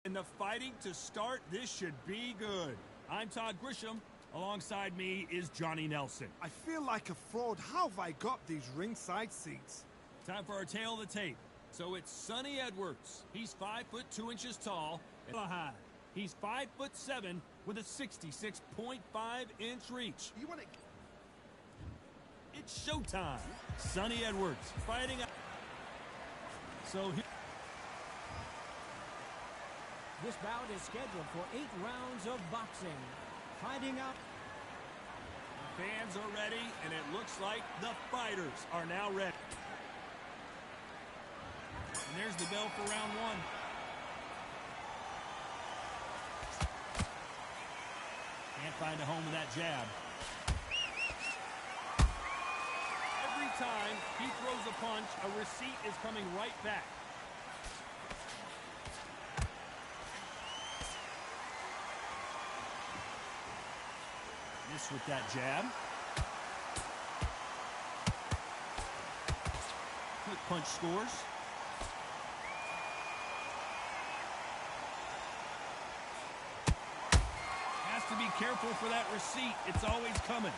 In the fighting to start, this should be good. I'm Todd Grisham. Alongside me is Johnny Nelson. I feel like a fraud. How have I got these ringside seats? Time for our tail of the tape. So it's Sonny Edwards. He's 5'2" tall and high. He's 5'7" with a 66.5-inch reach. You want to? It's showtime. Sonny Edwards fighting. So here. This bout is scheduled for 8 rounds of boxing. Fighting out. Fans are ready, and it looks like the fighters are now ready. And there's the bell for round 1. Can't find a home with that jab. Every time he throws a punch, a receipt is coming right back. Miss with that jab. Quick punch scores. Has to be careful for that receipt. It's always coming.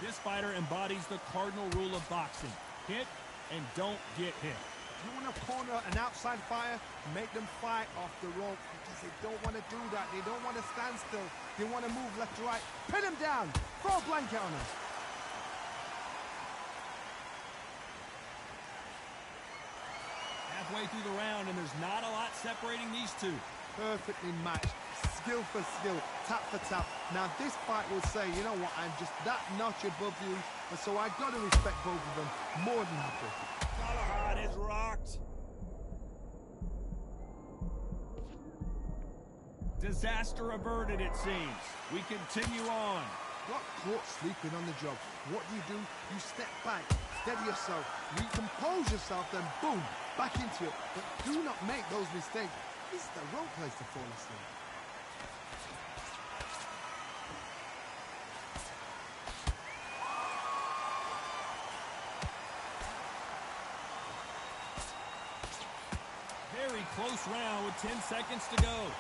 This fighter embodies the cardinal rule of boxing. Hit and don't get hit. You want to corner an outside fighter, make them fight off the rope because they don't want to do that. They don't want to stand still. They want to move left to right. Pin them down. Throw a blanket on them. Halfway through the round, and there's not a lot separating these two. Perfectly matched. Skill for skill. Tap for tap. Now this fight will say, you know what, I'm just that notch above you, and so I got to respect both of them. More than happy. Galahad is rocked. Disaster averted, it seems. We continue on. Got caught sleeping on the job. What do? You step back, steady yourself, recompose yourself, then boom, back into it. But do not make those mistakes. This is the wrong place to fall asleep. Very close round with 10 seconds to go.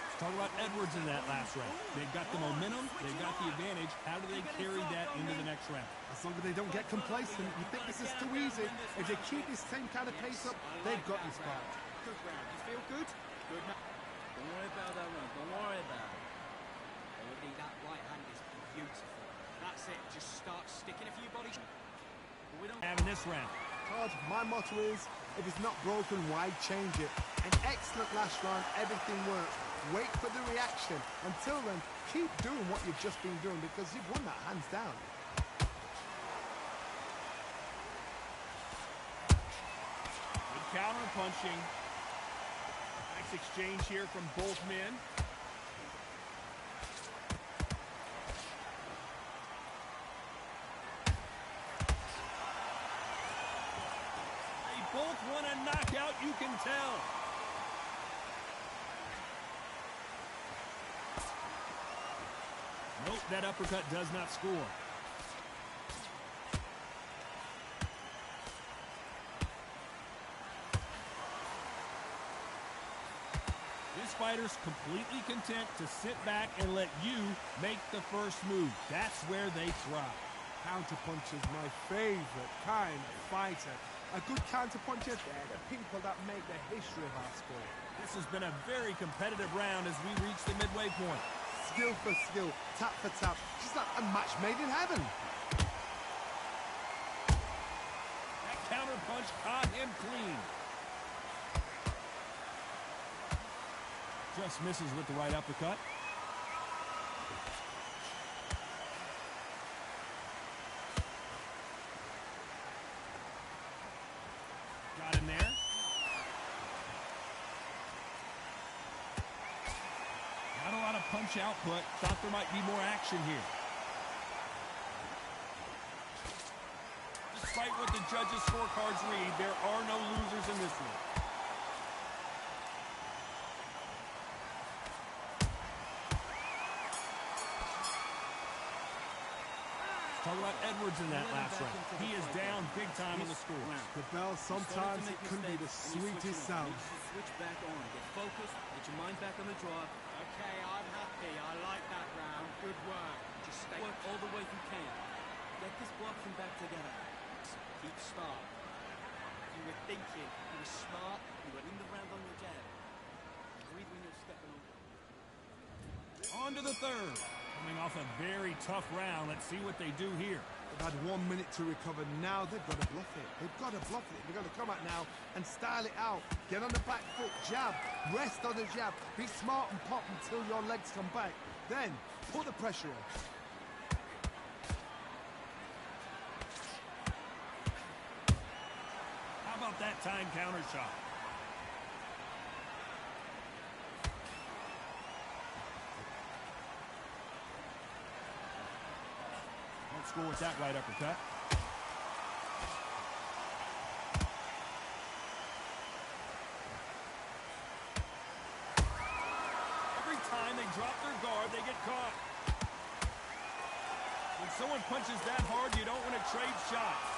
Let's talk about Edwards in that last round. They've got the momentum, they've got the advantage. How do they carry that into the next round? As long as they don't get complacent, you think this is too easy. If they keep this same kind of pace up, they've got this fight. Good round. You feel good? Good. Don't worry about that one. Don't worry about it. That right hand is beautiful. That's it. Just start sticking a few bodies. But we don't have in this round. Todd, my motto is, if it's not broken, why change it? An excellent last round. Everything works. Wait for the reaction. Until then, keep doing what you've just been doing because you've won that hands down. Good counter punching. Nice exchange here from both men. Both want a knockout, you can tell. Nope, that uppercut does not score. This fighter's completely content to sit back and let you make the first move. That's where they thrive. Counterpunch is my favorite kind of fighter. A good counterpuncher, they're the people that make the history of our sport. This has been a very competitive round as we reach the midway point. Skill for skill, tap for tap. Just like a match made in heaven. That counter punch caught him clean. Just misses with the right uppercut. Got him there. Not a lot of punch output. Thought there might be more action here. Despite what the judges' scorecards read, there are no losers in this one. Talk about Edwards in that last round. He is down big time on the score. The bell, sometimes it can be the sweetest sound. Switch back on. Get focused. Get your mind back on the drive. Okay, I'm happy. I like that round. Good work. Just stay work all the way if you can. Get this boxing back together. Keep smart. You were thinking. You were smart. You were in the round on your jab. Breathe when you're stepping on. On to the third. Coming off a very tough round. Let's see what they do here. They've had 1 minute to recover. Now they've got to bluff it. They've got to bluff it. They've got to come out now and style it out. Get on the back foot, jab, rest on the jab. Be smart and pop until your legs come back. Then put the pressure on. How about that time counter shot? Don't score with that right uppercut. Every time they drop their guard, they get caught. When someone punches that hard, you don't want to trade shots.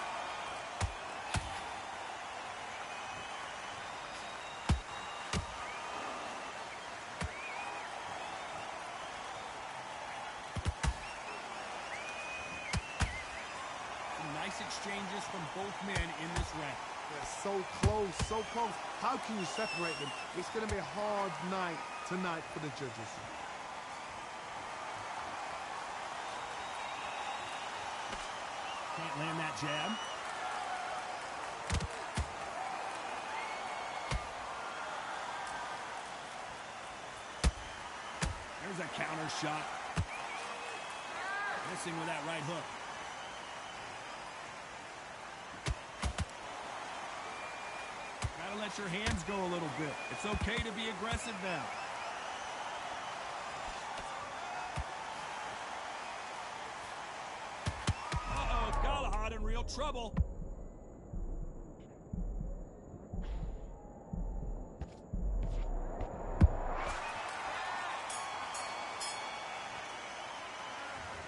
Nice exchanges from both men in this round. They're so close, so close. How can you separate them? It's going to be a hard night tonight for the judges. Can't land that jab. There's a counter shot. Missing with that right hook. Gotta let your hands go a little bit. It's okay to be aggressive now. Uh-oh, Galahad in real trouble.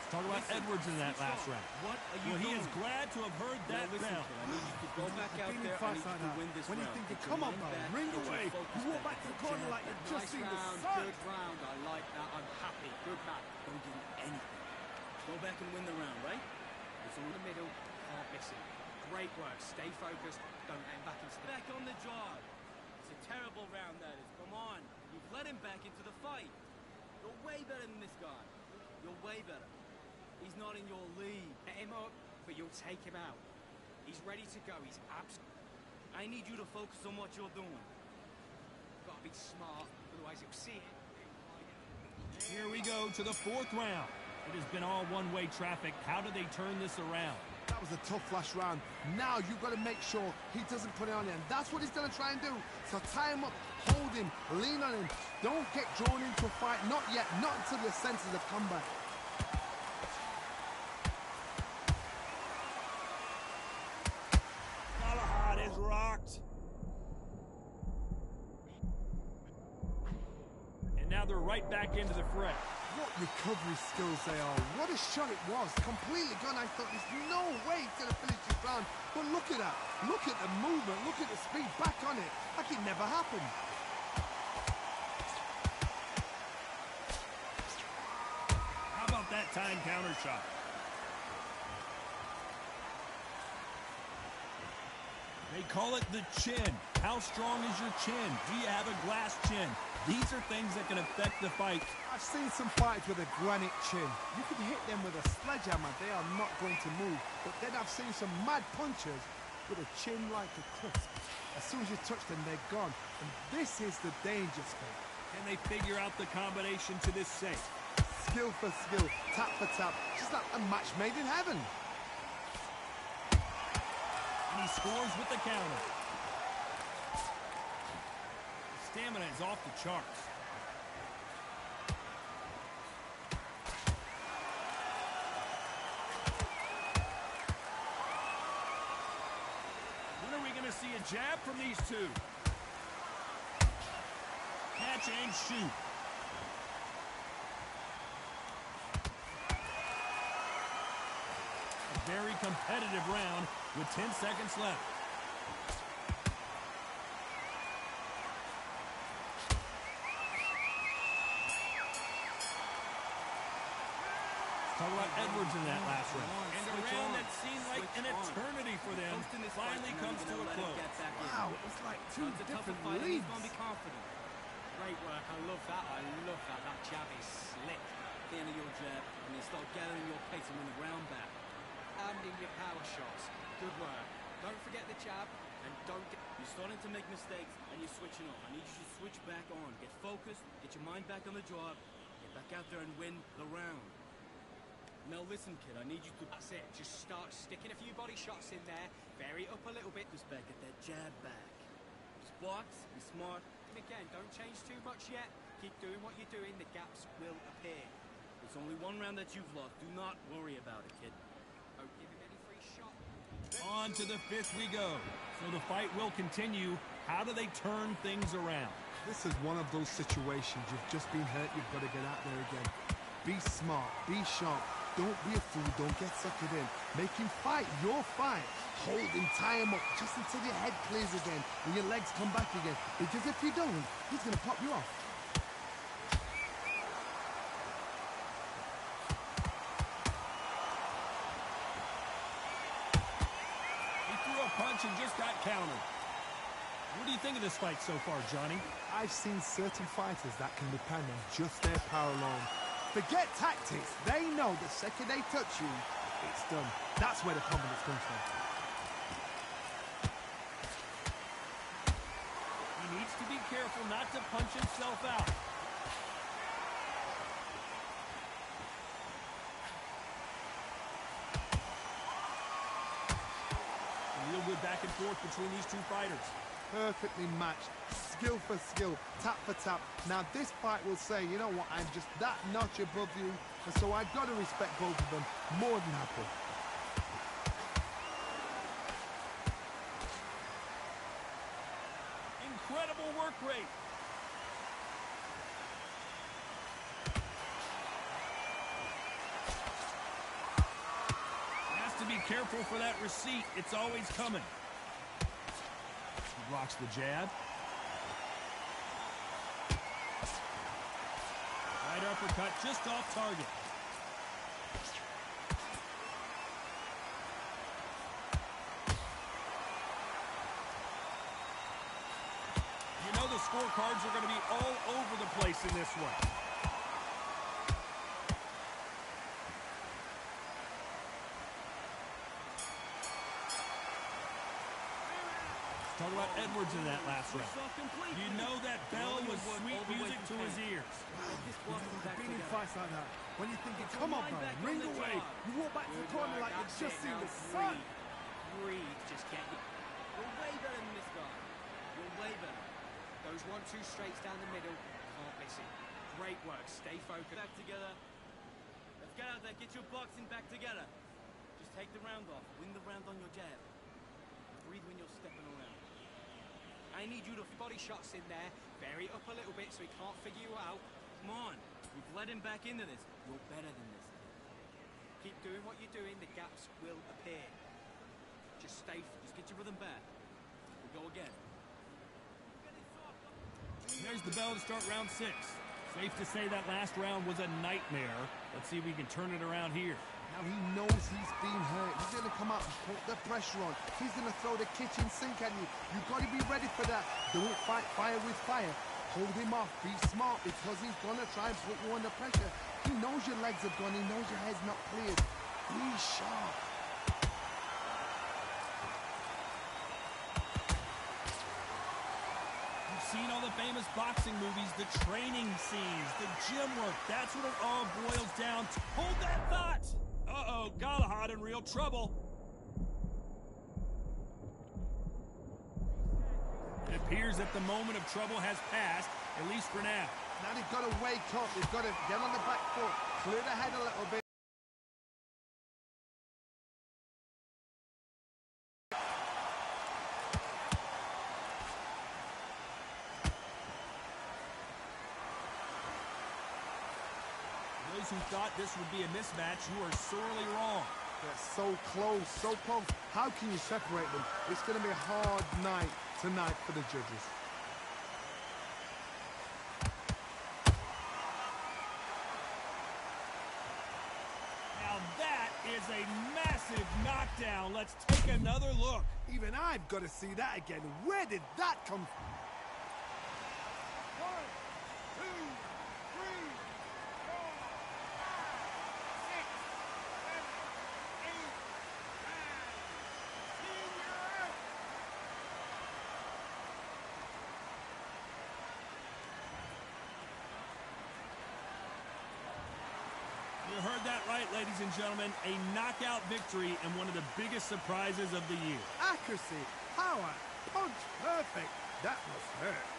Talk about Edwards in that last round. What are you Well, he doing? is glad to have heard that Listen, bell. kid, I need you to go back out there. I need you to win this When you round. think you Get your come up, mind though, back, ring get your away. focus You walk back, back to the corner like you've just nice seen the round, sun. good round. I like that. I'm happy. Good man. Don't give him anything. Go back and win the round, right? It's all in the middle. Can't miss it. Great work. Stay focused. Don't aim back and back on the job. It's a terrible round, that is. Come on. You've let him back into the fight. You're way better than this guy. You're way better. He's not in your league. Let him up, but you'll take him out. He's ready to go. He's I need you to focus on what you're doing. got to be smart, otherwise he'll see it. Here we go to the fourth round. It has been all one-way traffic. How do they turn this around? That was a tough last round. Now you've got to make sure he doesn't put it on you. And that's what he's going to try and do. So tie him up, hold him, lean on him. Don't get drawn into a fight. Not yet. Not until your senses have come back. Galahad is rocked. And now they're right back into the fray. What recovery skills they are. What a shot it was. Completely gone. I thought there's no way he's going to finish this round. But look at that. Look at the movement. Look at the speed. Back on it. Like it never happened. How about that time counter shot? They call it the chin. How strong is your chin? Do you have a glass chin? These are things that can affect the fight. I've seen some fights with a granite chin. You can hit them with a sledgehammer. They are not going to move. But then I've seen some mad punchers with a chin like a crisp. As soon as you touch them, they're gone. And this is the danger spot. Can they figure out the combination to this safe? Skill for skill, tap for tap. Just like a match made in heaven. And he scores with the counter. Stamina is off the charts. When are we going to see a jab from these two? Catch and shoot. very competitive round with 10 seconds left. Talk about Edwards in that last round. And a round that seemed like an eternity for them finally comes to a close. Wow, it's like two different leagues. Great work. I love that. I love that. That jab is slick. The end of your jab, and you start gathering your pace and win the ground back. And in your power shots. Good work. Don't forget the jab, and don't get... You're starting to make mistakes, and you're switching on. I need you to switch back on. Get focused, get your mind back on the job, get back out there and win the round. Now listen, kid, I need you to... That's it. Just start sticking a few body shots in there. Vary it up a little bit. Just back at that jab back. Just box, be smart. And again, don't change too much yet. Keep doing what you're doing. The gaps will appear. It's only one round that you've lost. Do not worry about it, kid. Don't give him any free shot. On to the fifth we go. So the fight will continue. How do they turn things around? This is one of those situations. You've just been hurt. You've got to get out there again. Be smart. Be sharp. Don't be a fool. Don't get suckered in. Make him fight your fight. Hold him, tie him up, just until your head clears again and your legs come back again. Because if you don't, he's going to pop you off. He threw a punch and just got countered. What do you think of this fight so far, Johnny? I've seen certain fighters that can depend on just their power alone. Forget tactics. They know the second they touch you, it's done. That's where the confidence comes from. He needs to be careful not to punch himself out. A real good back and forth between these two fighters. Perfectly matched, skill for skill, tap for tap. Now this fight will say, you know what, I'm just that notch above you, and so I've got to respect both of them more than happy. Incredible work rate. Has to be careful for that receipt. It's always coming. Blocks the jab. Right uppercut just off target. You know the scorecards are going to be all over the place in this one. Talk about Edwards in that last round. You know that bell was sweet music to his ears. I've been in fights like that. When you're thinking, come on, man, ring away. You walk back to the corner like you've just seen the sun. Breathe, just get it. You're way better than this guy. You're way better. Those 1-2 straights down the middle, can't miss it. Great work, stay focused. Back together. Let's get out there, get your boxing back together. Just take the round off. Win the round on your jab. Breathe when you're stepping around. I need you to body shots in there, vary it up a little bit so he can't figure you out. Come on, we've let him back into this. You're better than this. Keep doing what you're doing, the gaps will appear. Just stay, just get your rhythm back. We'll go again. There's the bell to start round 6. Safe to say that last round was a nightmare. Let's see if we can turn it around here. Now he knows he's been hurt. He's going to come out and put the pressure on. He's going to throw the kitchen sink at you. You've got to be ready for that. Don't fight fire with fire. Hold him off. Be smart because he's going to try and put you under pressure. He knows your legs have gone. He knows your head's not cleared. Be sharp. You've seen all the famous boxing movies, the training scenes, the gym work. That's what it all boils down to. Hold that thought! Uh-oh, Galahad in real trouble. It appears that the moment of trouble has passed, at least for now. Now they've got to wake up. They've got to get on the back foot, clear the head a little bit. Those who thought this would be a mismatch, you are sorely wrong. They're so close, so close. How can you separate them? It's going to be a hard night tonight for the judges. Now that is a massive knockdown. Let's take another look. Even I've got to see that again. Where did that come from? 1, 2, 3, 4, 5, 6, 7, 8, 9, 10, you're out. You heard that right, ladies and gentlemen. A knockout victory and one of the biggest surprises of the year. Accuracy, power, punch, perfect. That must hurt.